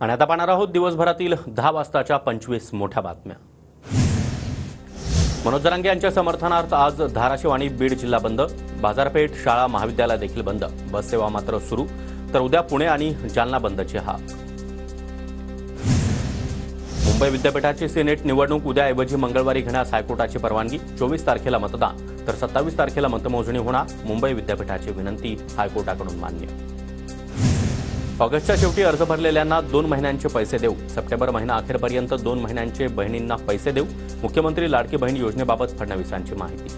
आणि आता पाहणार आहोत दिवसभरातील 10 वाजताच्या 25 मोठ्या बातम्या। मनोज जरांगे यांच्या समर्थनार्थ आज धाराशिव आणि बीड जिल्हा बंद, बाजारपेठ, शाळा, महाविद्यालय देखील बंद, बस सेवा मात्र सुरू, तर उद्या पुणे आणि जालना बंदची हाक। मुंबई विद्यापीठाची सिनेट निवडणूक उद्याऐवजी मंगळवारी घेण्यास हायकोर्टाची परवानगी, 24 तारखेला मतदान तर 27 तारखेला मतमोजणी होणार, मुंबई विद्यापीठाची विनंती हायकोर्टाकडून मान्य। ऑगस्टच्या शेवटी अर्ज भरलेल्यांना 2 महिन्यांचे पैसे देऊ, सप्टेंबर महिना अखेरपर्यंत 2 महिन्यांचे बहिणींना पैसे देऊ, मुख्यमंत्री लाडकी बहीण योजनेबाबत फडणवीसांची माहिती।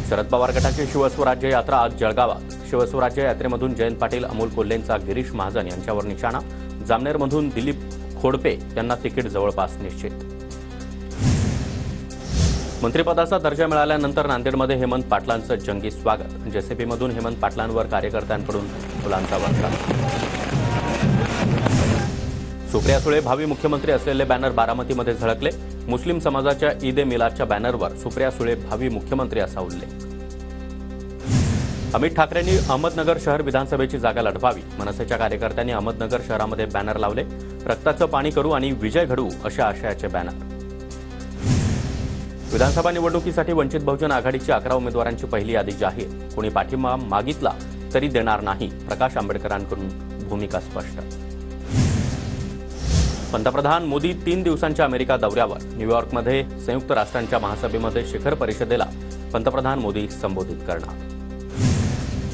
शरद पवार गटाची शिवस्वराज्य यात्रा आज जळगावात, शिवस्वराज्य यात्रेमधून जयंत पाटील, अमोल कोल्हेंचा गिरीश महाजन यांच्यावर निशाणा, जामनेरमधून दिलीप खोडपे यांना तिकीट जवळपास निश्चित। मंत्रिपदाचा दर्जा मिळाल्यानंतर नांदेडमध्ये हेमंत पाटलांचं जंगी स्वागत, जेसीपीमधून हेमंत पाटलांवर कार्यकर्त्यांकडून फुलांचा वर्षाव। सुप्रिया सुळे भावी मुख्यमंत्री असलेले बॅनर बारामतीमध्ये झळकले, मुस्लिम समाजाच्या ईद ए मिलादच्या बॅनरवर सुप्रिया सुळे भावी मुख्यमंत्री असा उल्लेख। अमित ठाकरेंनी अहमदनगर शहर विधानसभेची जागा लढवावी, मनसेच्या कार्यकर्त्यांनी अहमदनगर शहरामध्ये बॅनर लावले, रक्ताचं पाणी करू आणि विजय घडवू अशा आशयाचे बॅनर। विधानसभा निवडणुकीसाठी वंचित बहुजन आघाडीची 11 उमेदवारांची पहिली यादी जाहीर, कोणी पाठिंबा मागितला तरी देणार नाही, प्रकाश आंबेडकरांकडून भूमिका स्पष्ट। पंतप्रधान मोदी 3 दिवसांच्या अमेरिका दौऱ्यावर, न्यूयॉर्कमध्ये संयुक्त राष्ट्रांच्या महासभेमध्ये शिखर परिषदेला पंतप्रधान मोदी संबोधित करणार।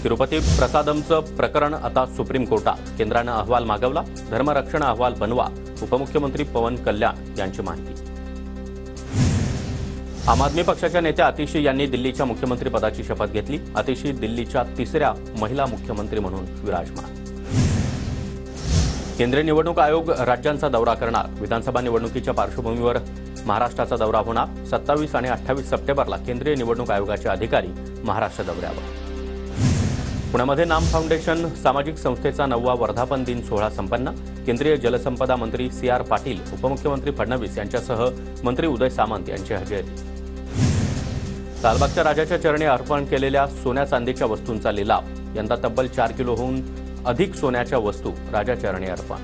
तिरुपती प्रसादमचं प्रकरण आता सुप्रीम कोर्टात, केंद्रानं अहवाल मागवला, धर्मरक्षण अहवाल बनवा, उपमुख्यमंत्री पवन कल्याण यांची माहिती। आम आदमी पक्षाच्या नेत्या आतिशी यांनी दिल्लीच्या मुख्यमंत्रीपदाची शपथ घेतली, आतिशी दिल्लीच्या 3ऱ्या महिला मुख्यमंत्री म्हणून विराजमान। केंद्रीय निवडणूक आयोग राज्यांचा दौरा करणार, विधानसभा निवडणुकीच्या पार्श्वभूमीवर महाराष्ट्राचा दौरा होणार, 27 आणि 28 सप्टेंबरला केंद्रीय निवडणूक आयोगाचे अधिकारी महाराष्ट्र दौऱ्यावर। पुण्यामध्ये नाम फाउंडेशन सामाजिक संस्थेचा 9वा वर्धापन दिन सोहळा संपन्न, केंद्रीय जलसंपदा मंत्री CR पाटील, उपमुख्यमंत्री फडणवीस यांच्यासह मंत्री उदय सामंत यांची हजेरी। लालबागच्या राजाच्या चरणी अर्पण केलेल्या सोन्या चांदीच्या वस्तूंचा लिलाव, यंदा तब्बल 4 किलोहून अधिक सोन्याच्या वस्तू राजा चरणी अर्पण।